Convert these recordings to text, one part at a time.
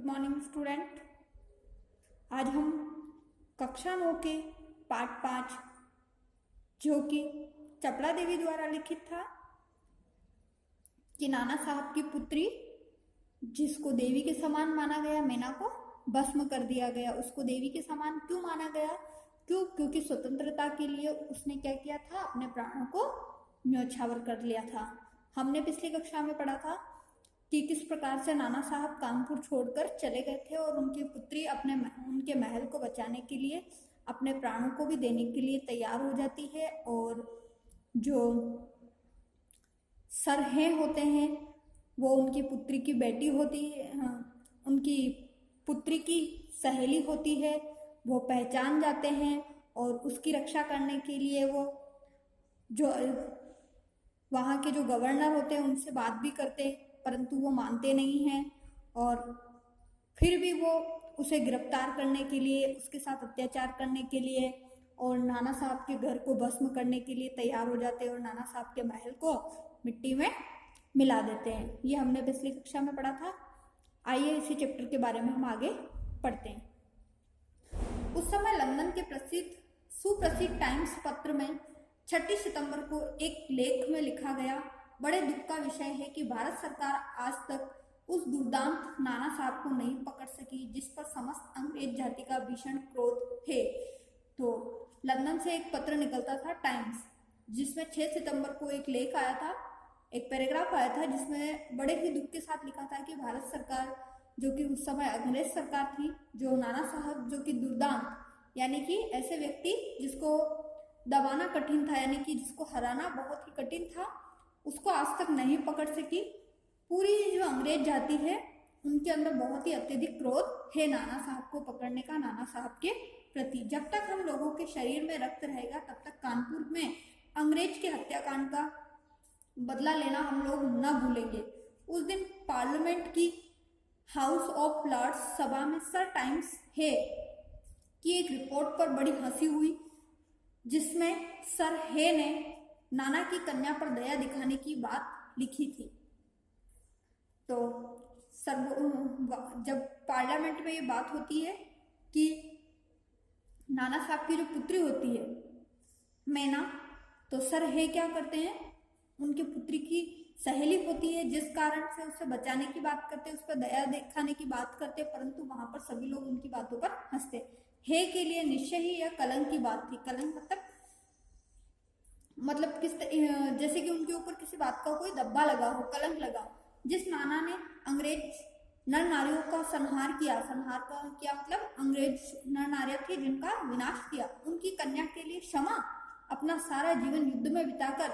Morning student. आज हम कक्षा 9 के पाठ 5 जो कि चपला देवी द्वारा लिखित था कि नाना साहब की पुत्री जिसको देवी के समान माना गया, मैना को भस्म कर दिया गया। उसको देवी के समान क्यों माना गया? क्योंकि स्वतंत्रता के लिए उसने क्या किया था, अपने प्राणों को न्यौछावर कर लिया था। हमने पिछली कक्षा में पढ़ा था कि किस प्रकार से नाना साहब कानपुर छोड़कर चले गए थे और उनकी पुत्री उनके महल को बचाने के लिए अपने प्राणों को भी देने के लिए तैयार हो जाती है। और जो सरहे होते हैं वो उनकी पुत्री की बेटी होती है, उनकी पुत्री की सहेली होती है। वो पहचान जाते हैं और उसकी रक्षा करने के लिए वो जो वहाँ के जो गवर्नर होते हैं उनसे बात भी करते हैं, परंतु वो मानते नहीं हैं और फिर भी वो उसे गिरफ्तार करने के लिए, उसके साथ अत्याचार करने के लिए और नाना साहब के घर को भस्म करने के लिए तैयार हो जाते हैं और नाना साहब के महल को मिट्टी में मिला देते हैं। ये हमने पिछली कक्षा में पढ़ा था। आइए इसी चैप्टर के बारे में हम आगे पढ़ते हैं। उस समय लंदन के सुप्रसिद्ध टाइम्स पत्र में 6 सितंबर को एक लेख में लिखा गया, बड़े दुख का विषय है कि भारत सरकार आज तक उस दुर्दांत नाना साहब को नहीं पकड़ सकी जिस पर समस्त अंग्रेज जाति का भीषण क्रोध है। तो लंदन से एक पत्र निकलता था टाइम्स, जिसमें 6 सितंबर को एक लेख आया था, एक पैराग्राफ आया था जिसमें बड़े ही दुख के साथ लिखा था कि भारत सरकार, जो कि उस समय अंग्रेज सरकार थी, जो नाना साहब जो कि दुर्दांत यानी कि ऐसे व्यक्ति जिसको दबाना कठिन था, यानी कि जिसको हराना बहुत ही कठिन था, उसको आज तक नहीं पकड़ सकी। पूरी जो अंग्रेज जाति है उनके अंदर बहुत ही अत्यधिक क्रोध है नाना साहब को पकड़ने का, नाना साहब के प्रति। जब तक हम लोगों के शरीर में रक्त रहेगा तब तक कानपुर में अंग्रेज के हत्याकांड का बदला लेना हम लोग न भूलेंगे। उस दिन पार्लियामेंट की हाउस ऑफ लॉर्ड्स सभा में सर टाइम्स है की एक रिपोर्ट पर बड़ी हंसी हुई, जिसमें सर हे ने नाना की कन्या पर दया दिखाने की बात लिखी थी। तो जब पार्लियामेंट में ये बात होती है कि नाना साहब की जो पुत्री होती है मैना, तो सर हे क्या करते हैं, उनकी पुत्री की सहेली होती है, जिस कारण से उसे बचाने की बात करते, उस पर दया दिखाने की बात करते, परंतु वहां पर सभी लोग उनकी बातों पर हंसते। हे के लिए निश्चय ही यह कलंक की बात थी। कलंक मतलब जैसे कि उनके ऊपर किसी बात का कोई दब्बा लगा हो, कलंक लगा हो। जिस नाना ने अंग्रेज नर नारियों का संहार किया, संहार का क्या मतलब, अंग्रेज नर नारियां थी जिनका विनाश किया, उनकी कन्या के लिए क्षमा, अपना सारा जीवन युद्ध में बिताकर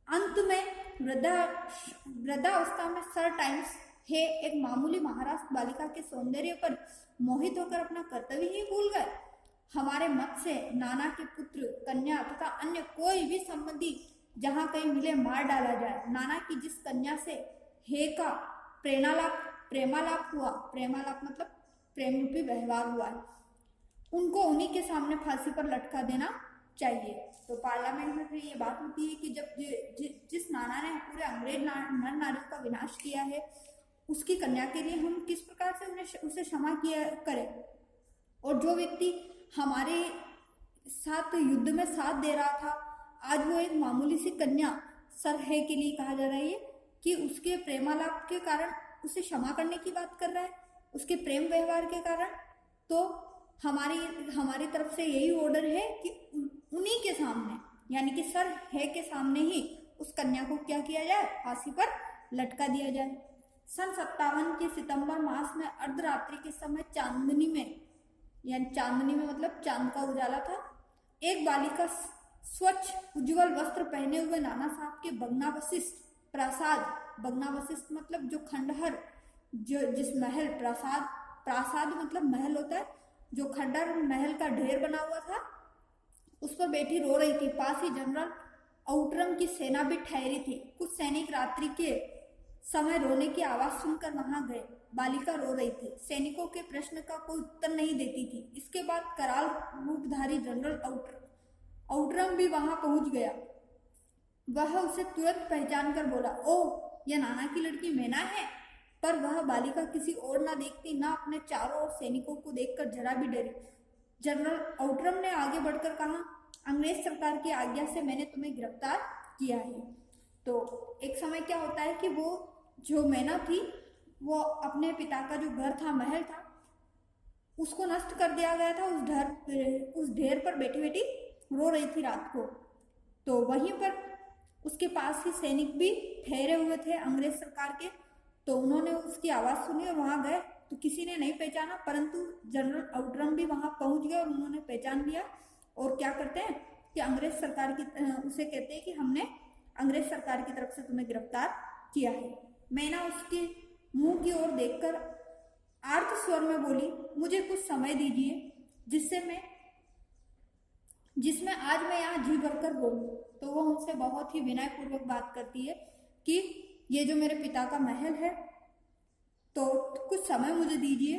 अंत में वृद्धावस्था में सर टाइम्स है एक मामूली महाराष्ट्र बालिका के सौंदर्य पर मोहित होकर अपना कर्तव्य ही भूल गए। हमारे मत से नाना के पुत्र, कन्या तथा अन्य कोई भी संबंधी जहां कहीं मिले मार डाला जाए। नाना की जिस कन्या से हे का प्रेमालाप हुआ, प्रेमालाप मतलब प्रेम रूपी व्यवहार हुआ है, उनको उन्हीं के सामने फांसी पर लटका देना चाहिए। तो पार्लियामेंट में फिर ये बात होती है कि जब जिस नाना ने पूरे अंग्रेज नर नारियों का विनाश किया है, उसकी कन्या के लिए हम किस प्रकार से उसे क्षमा किया करें। और जो व्यक्ति हमारे साथ युद्ध में साथ दे रहा था, आज वो एक मामूली सी कन्या सर है के लिए कहा जा रहा है कि उसके प्रेमालाप के कारण उसे क्षमा करने की बात कर रहा है, उसके प्रेम व्यवहार के कारण। तो हमारी तरफ से यही ऑर्डर है कि उन्हीं के सामने यानी कि सर है के सामने ही उस कन्या को क्या किया जाए, फांसी पर लटका दिया जाए। सन 57 के सितंबर मास में अर्धरात्रि के समय चांदनी में मतलब चांद का उजाला था, एक बालिका स्वच्छ उज्जवल वस्त्र पहने हुए नाना साहब के भग्नावशिष्ट प्रासाद, भग्नावशिष्ट मतलब जो खंडहर, जिस महल, प्रासाद मतलब महल होता है, जो खंडहर महल का ढेर बना हुआ था, उस पर बैठी रो रही थी। पास ही जनरल आउटरम की सेना भी ठहरी थी। कुछ सैनिक रात्रि के समय रोने की आवाज सुनकर वहां गए। बालिका रो रही थी, सैनिकों के प्रश्न का कोई उत्तर नहीं देती थी। इसके बाद कराल रूपधारी जनरल आउटरम भी वहां पहुंच गया। वह उसे तुरंत पहचान कर बोला, ओ, यह नाना की लड़की मैना है। पर वह बालिका किसी और न देखती, न अपने चारों ओर सैनिकों को देखकर जरा भी डरी। जनरल आउट्रम ने आगे बढ़कर कहा, अंग्रेज सरकार की आज्ञा से मैंने तुम्हें गिरफ्तार किया है। तो एक समय क्या होता है कि वो जो मैना थी वो अपने पिता का जो घर था, महल था, उसको नष्ट कर दिया गया था। उस ढेर पर बैठी बैठी रो रही थी रात को। तो वहीं पर उसके पास ही सैनिक भी ठहरे हुए थे अंग्रेज सरकार के। तो उन्होंने उसकी आवाज़ सुनी और वहाँ गए। तो किसी ने नहीं पहचाना, परंतु जनरल आउट्रम भी वहाँ पहुँच गए और उन्होंने पहचान लिया। और क्या करते हैं कि अंग्रेज सरकार की उसे कहते हैं कि हमने अंग्रेज सरकार की तरफ से तुम्हें गिरफ्तार किया है। मैना उसके मुंह की ओर देखकर आर्त स्वर में बोली, मुझे कुछ समय दीजिए जिसमें आज मैं यहाँ जी भरकर बोलूं। तो वो उनसे बहुत ही विनय पूर्वक बात करती है कि ये जो मेरे पिता का महल है, तो कुछ समय मुझे दीजिए,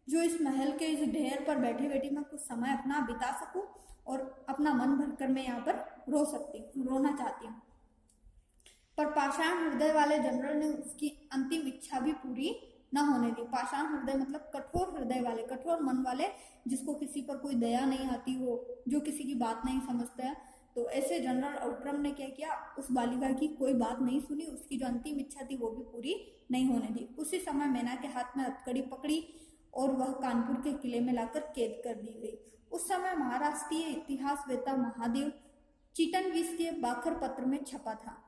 जो इस महल के इस ढेर पर बैठी बैठी मैं कुछ समय अपना बिता सकूं और अपना मन भरकर मैं यहाँ पर रोना चाहती हूँ। पर पाषाण हृदय वाले जनरल ने उसकी अंतिम इच्छा भी पूरी न होने दी। पाषाण हृदय मतलब कठोर हृदय वाले, कठोर मन वाले, जिसको किसी पर कोई दया नहीं आती हो, जो किसी की बात नहीं समझता है। तो ऐसे जनरल आउट्रम ने क्या किया, उस बालिका की कोई बात नहीं सुनी, उसकी जो अंतिम इच्छा थी वो भी पूरी नहीं होने दी। उसी समय मैना के हाथ में हथकड़ी पकड़ी और वह कानपुर के किले में लाकर कैद कर दी गई। उस समय महाराष्ट्रीय इतिहासवेत्ता महादेव चिटनविस के बाखर पत्र में छपा था।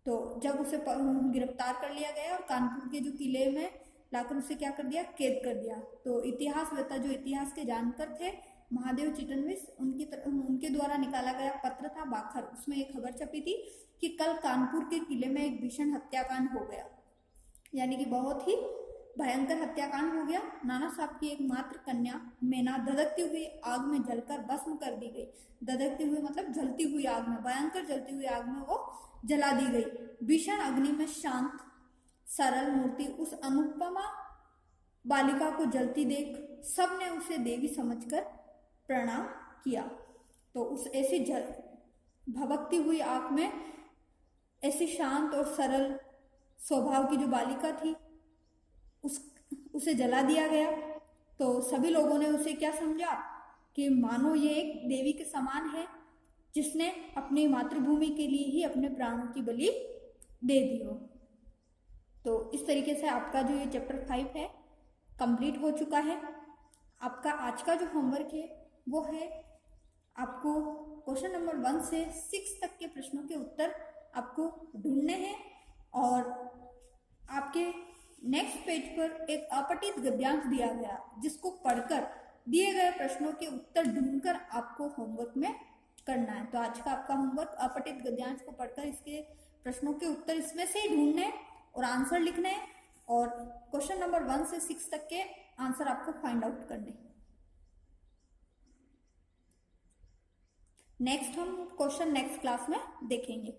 तो जब उसे गिरफ्तार कर लिया गया और कानपुर के जो किले में लाकर उसे क्या कर दिया, कैद कर दिया। तो इतिहासवेत्ता जो इतिहास के जानकर थे, महादेव चिटनविस, उनके द्वारा निकाला गया पत्र था बाखर। उसमें एक खबर छपी थी कि कल कानपुर के किले में एक भीषण हत्याकांड हो गया, यानी कि बहुत ही भयंकर हत्याकांड हो गया। नाना साहब की एकमात्र कन्या मैना धधकती हुई आग में जलकर भस्म कर दी गई। धधकती हुई मतलब जलती हुई आग में, भयंकर जलती हुई आग में वो जला दी गई। भीषण अग्नि में शांत सरल मूर्ति उस अनुपमा बालिका को जलती देख सबने उसे देवी समझकर प्रणाम किया। तो उस ऐसी भभकती हुई आग में ऐसी शांत और सरल स्वभाव की जो बालिका थी, उसे जला दिया गया। तो सभी लोगों ने उसे क्या समझा कि मानो ये एक देवी के समान है, जिसने अपनी मातृभूमि के लिए ही अपने प्राणों की बलि दे दी हो। तो इस तरीके से आपका जो ये चैप्टर 5 है कंप्लीट हो चुका है। आपका आज का जो होमवर्क है वो है, आपको क्वेश्चन नंबर 1 से 6 तक के प्रश्नों के उत्तर आपको ढूंढने हैं और आपके नेक्स्ट पेज पर एक अपठित गद्यांश दिया गया, जिसको पढ़कर दिए गए प्रश्नों के उत्तर ढूंढकर आपको होमवर्क में करना है। तो आज का आपका होमवर्क अपठित गद्यांश को पढ़कर इसके प्रश्नों के उत्तर इसमें से ही ढूंढने और आंसर लिखने, और क्वेश्चन नंबर 1 से 6 तक के आंसर आपको फाइंड आउट करने। नेक्स्ट हम क्वेश्चन नेक्स्ट क्लास में देखेंगे।